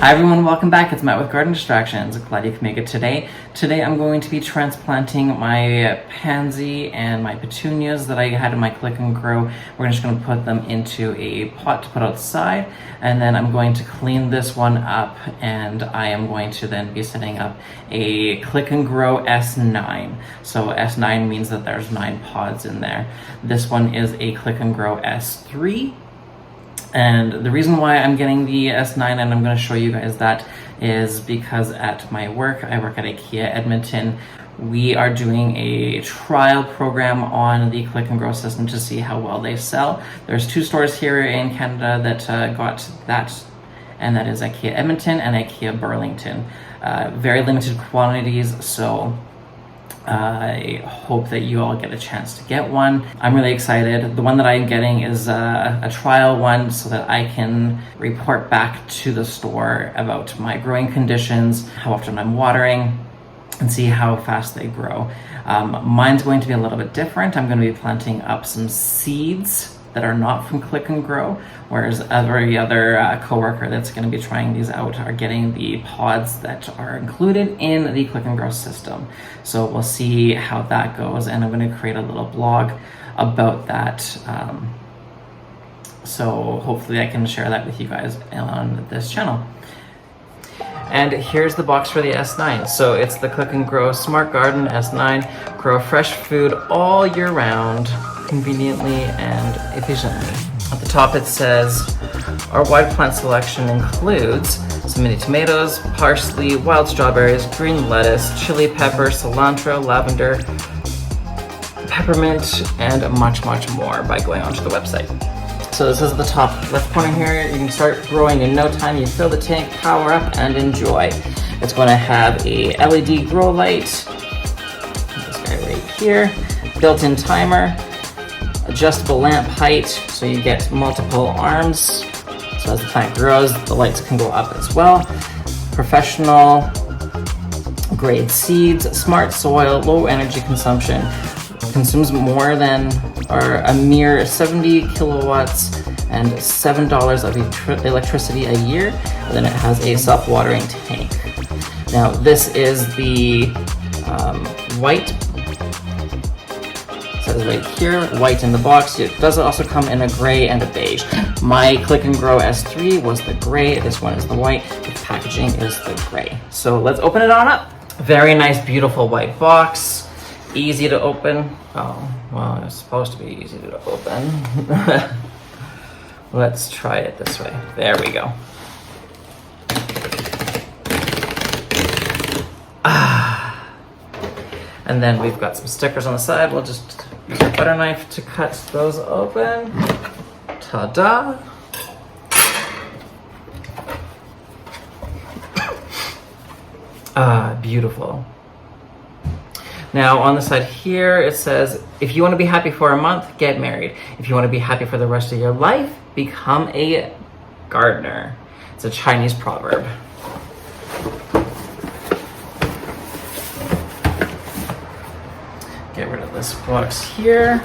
Hi everyone, welcome back. It's Matt with Garden Distractions. Glad you can make it today. Today I'm going to be transplanting my pansy and my petunias that I had in my Click and Grow. We're just going to put them into a pot to put outside, and then I'm going to clean this one up, and I am going to then be setting up a Click and Grow S9. So S9 means that there's 9 pods in there. This one is a Click and Grow S3. And the reason why I'm getting the S9, and I'm going to show you guys that, is because at my work, I work at IKEA Edmonton, we are doing a trial program on the Click and Grow system to see how well they sell. There's 2 stores here in Canada that got that, and that is IKEA Edmonton and IKEA Burlington. Very limited quantities, so I hope that you all get a chance to get one. I'm really excited. The one that I'm getting is a trial one so that I can report back to the store about my growing conditions, how often I'm watering, and see how fast they grow. Mine's going to be a little bit different. I'm going to be planting up some seeds that are not from Click and Grow, whereas every other coworker that's going to be trying these out are getting the pods that are included in the Click and Grow system. So we'll see how that goes, and I'm going to create a little blog about that. So hopefully I can share that with you guys on this channel. And here's the box for the S9. So it's the Click and Grow Smart Garden S9. Grow fresh food all year round, conveniently and efficiently. At the top it says, our wide plant selection includes some mini tomatoes, parsley, wild strawberries, green lettuce, chili pepper, cilantro, lavender, peppermint, and much, much more by going onto the website. So this is the top left corner here. You can start growing in no time. You fill the tank, power up, and enjoy. It's going to have a LED grow light, this guy right here, built-in timer, adjustable lamp height, so you get multiple arms. So as the plant grows, the lights can go up as well. Professional grade seeds, smart soil, low energy consumption, consumes more than, or a mere 70 kilowatts and $7 of electricity a year. And then it has a self-watering tank. Now this is the white. It says right here, white in the box. It does also come in a gray and a beige. My Click and Grow S3 was the gray. This one is the white. The packaging is the gray. So let's open it on up. Very nice, beautiful white box. Easy to open. Oh, well, it's supposed to be easy to open. Let's try it this way. There we go. And then we've got some stickers on the side. We'll just use a butter knife to cut those open. Ta-da! Beautiful. Now on the side here, it says, if you want to be happy for a month, get married. If you want to be happy for the rest of your life, become a gardener. It's a Chinese proverb. Get rid of this box here.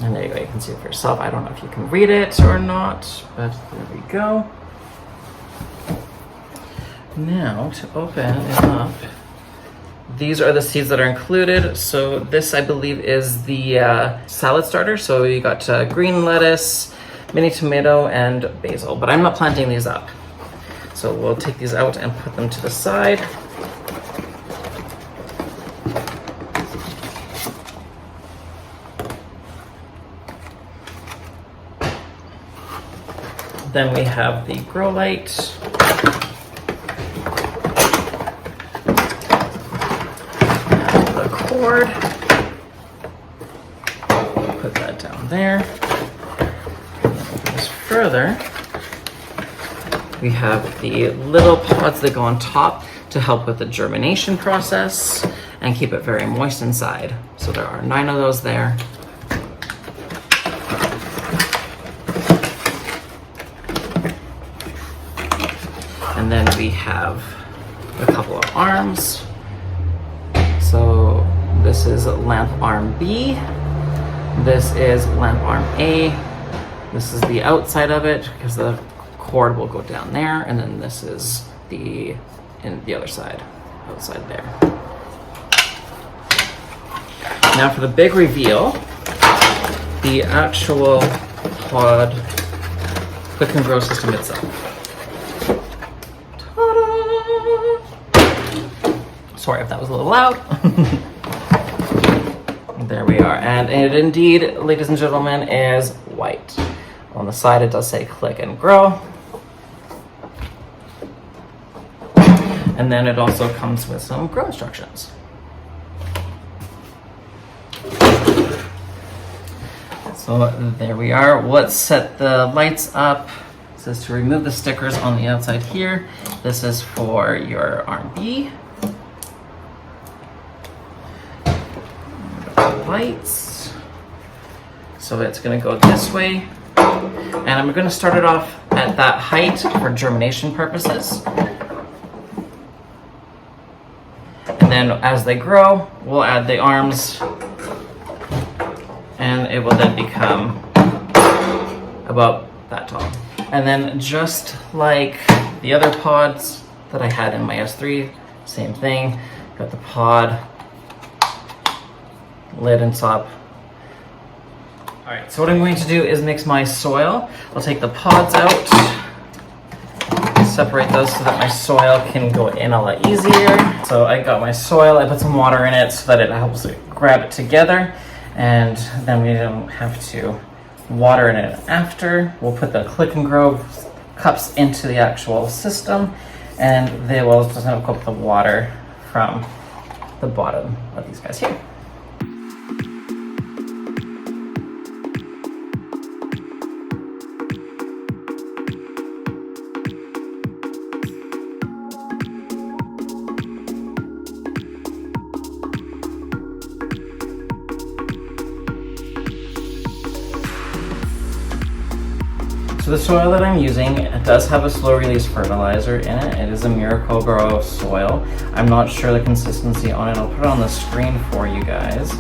And there you go, you can see it for yourself. I don't know if you can read it or not, but there we go. Now, to open it up, these are the seeds that are included. So this, I believe, is the salad starter. So you got green lettuce, mini tomato, and basil. But I'm not planting these up. So we'll take these out and put them to the side. Then we have the grow light. Cord. Put that down there. And then open this further. We have the little pods that go on top to help with the germination process and keep it very moist inside. So there are 9 of those there. And then we have a couple of arms. So this is lamp arm B. This is lamp arm A. This is the outside of it because the cord will go down there, and then this is the other side, outside there. Now for the big reveal, the actual pod Click&Grow system itself. Ta-da! Sorry if that was a little loud. There we are, and it indeed, ladies and gentlemen, is white. On the side it does say Click&Grow. And then it also comes with some grow instructions. So there we are. Let's set the lights up. It says to remove the stickers on the outside here. This is for your R&B. Lights. So it's going to go this way. And I'm going to start it off at that height for germination purposes. And then as they grow, we'll add the arms. And it will then become about that tall. And then just like the other pods that I had in my S3, same thing. Got the pod, lid and top. All right, so what I'm going to do is mix my soil. I'll take the pods out, separate those so that my soil can go in a lot easier. So I got my soil, I put some water in it so that it helps it grab it together. And then we don't have to water it in after. We'll put the Click&Grow cups into the actual system, and they will just hook up the water from the bottom of these guys here. So the soil that I'm using, it does have a slow release fertilizer in it. It is a Miracle-Gro soil. I'm not sure the consistency on it. I'll put it on the screen for you guys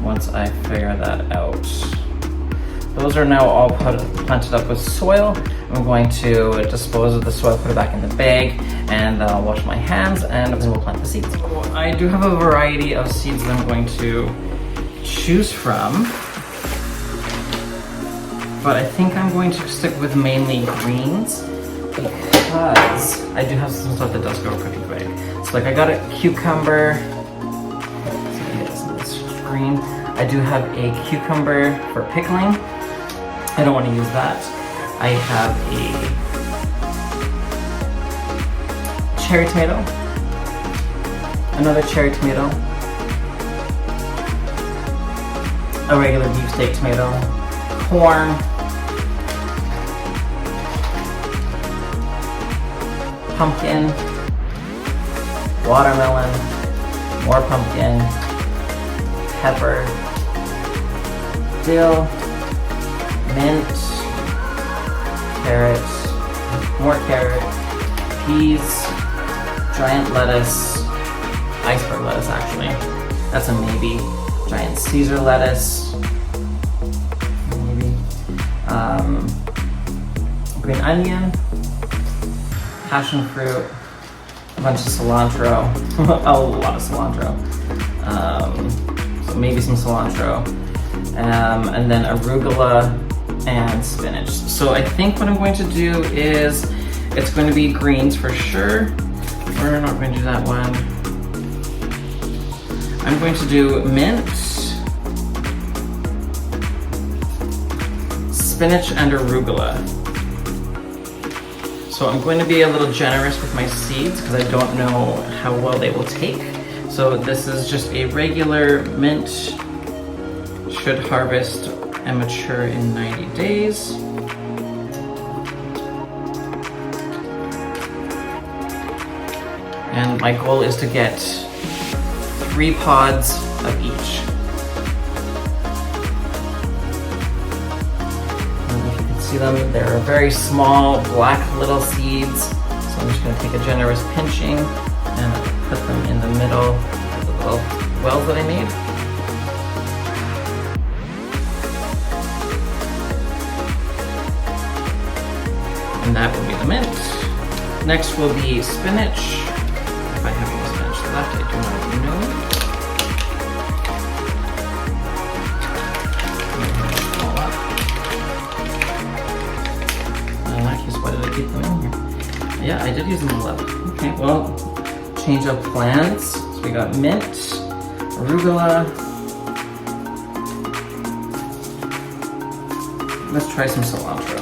once I figure that out. Those are now all planted up with soil. I'm going to dispose of the soil, put it back in the bag, and I'll wash my hands, and then we'll plant the seeds. I do have a variety of seeds that I'm going to choose from. But I think I'm going to stick with mainly greens because I do have some stuff that does grow pretty quick. So like I got a cucumber, this green. I do have a cucumber for pickling. I don't want to use that. I have a cherry tomato, another cherry tomato, a regular beefsteak tomato, corn, pumpkin, watermelon, more pumpkin, pepper, dill, mint, carrots, more carrot, peas, giant lettuce, iceberg lettuce actually, that's a maybe, giant Caesar lettuce, maybe, green onion, passion fruit, a bunch of cilantro, a lot of cilantro, so maybe some cilantro, and then arugula and spinach. So I think what I'm going to do is, it's going to be greens for sure. We're not going to do that one. I'm going to do mint, spinach, and arugula. So I'm going to be a little generous with my seeds because I don't know how well they will take. So this is just a regular mint, should harvest and mature in 90 days. And my goal is to get 3 pods of each. See them, they're very small, black little seeds. So I'm just going to take a generous pinching and put them in the middle of the little wells that I made. And that will be the mint. Next will be spinach. If I have any spinach left, I do not know. Why did I keep them in here? Yeah, I did use them all up. Okay, well, change of plans. So we got mint, arugula. Let's try some cilantro.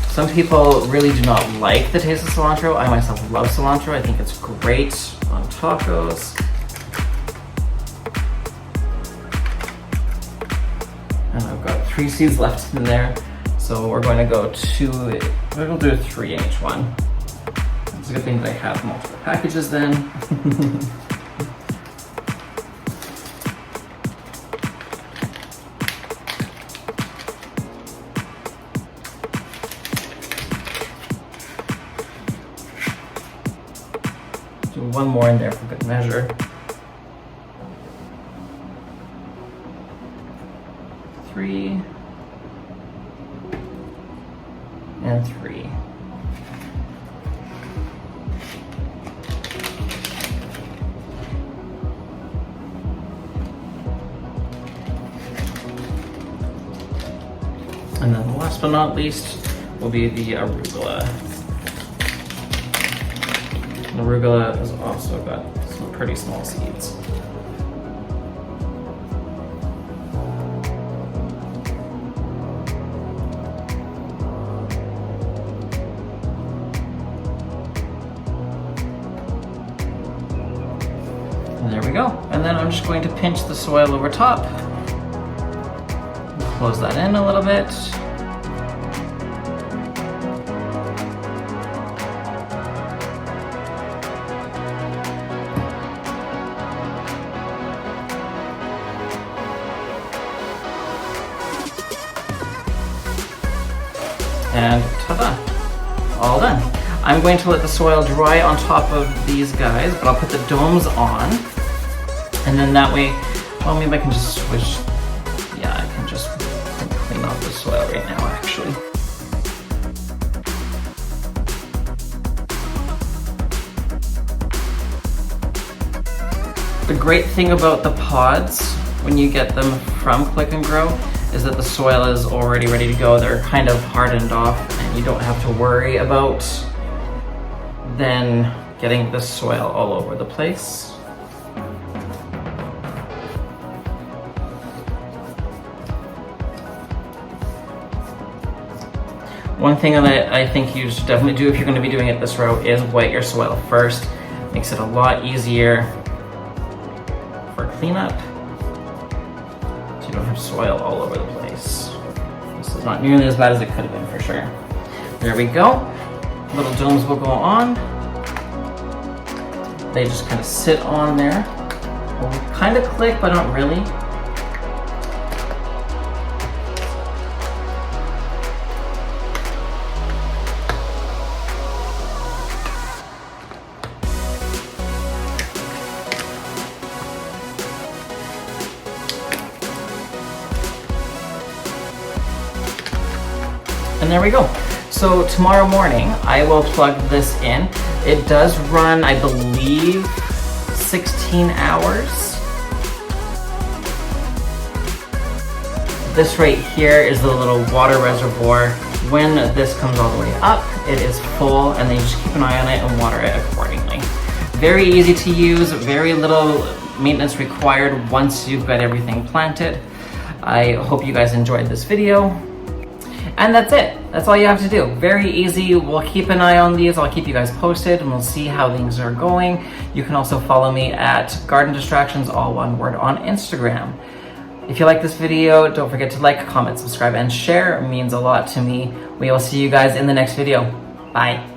Some people really do not like the taste of cilantro. I myself love cilantro. I think it's great on tacos. And I've got 3 seeds left in there. So we're going to go we'll do 3 in each one. It's a good thing that I have multiple packages then. Do one more in there for good measure. 3 and 3. And then last but not least will be the arugula. And arugula has also got some pretty small seeds. And there we go. And then I'm just going to pinch the soil over top. Close that in a little bit. And ta-da, all done. I'm going to let the soil dry on top of these guys, but I'll put the domes on. And then that way, well, maybe I can just switch. Yeah, I can just clean off the soil right now, actually. The great thing about the pods, when you get them from Click&Grow, is that the soil is already ready to go. They're kind of hardened off, and you don't have to worry about then getting the soil all over the place. One thing that I think you should definitely do if you're going to be doing it this route is wet your soil first. Makes it a lot easier for cleanup, so you don't have soil all over the place. This is not nearly as bad as it could have been for sure. There we go. Little domes will go on. They just kind of sit on there. Will kind of click, but not really. And there we go. So tomorrow morning, I will plug this in. It does run, I believe, 16 hours. This right here is the little water reservoir. When this comes all the way up, it is full, and then you just keep an eye on it and water it accordingly. Very easy to use, very little maintenance required once you've got everything planted. I hope you guys enjoyed this video. And that's it. That's all you have to do. Very easy. We'll keep an eye on these. I'll keep you guys posted and we'll see how things are going. You can also follow me at Garden Distractions, all one word, on Instagram. If you like this video, don't forget to like, comment, subscribe, and share. It means a lot to me. We will see you guys in the next video. Bye.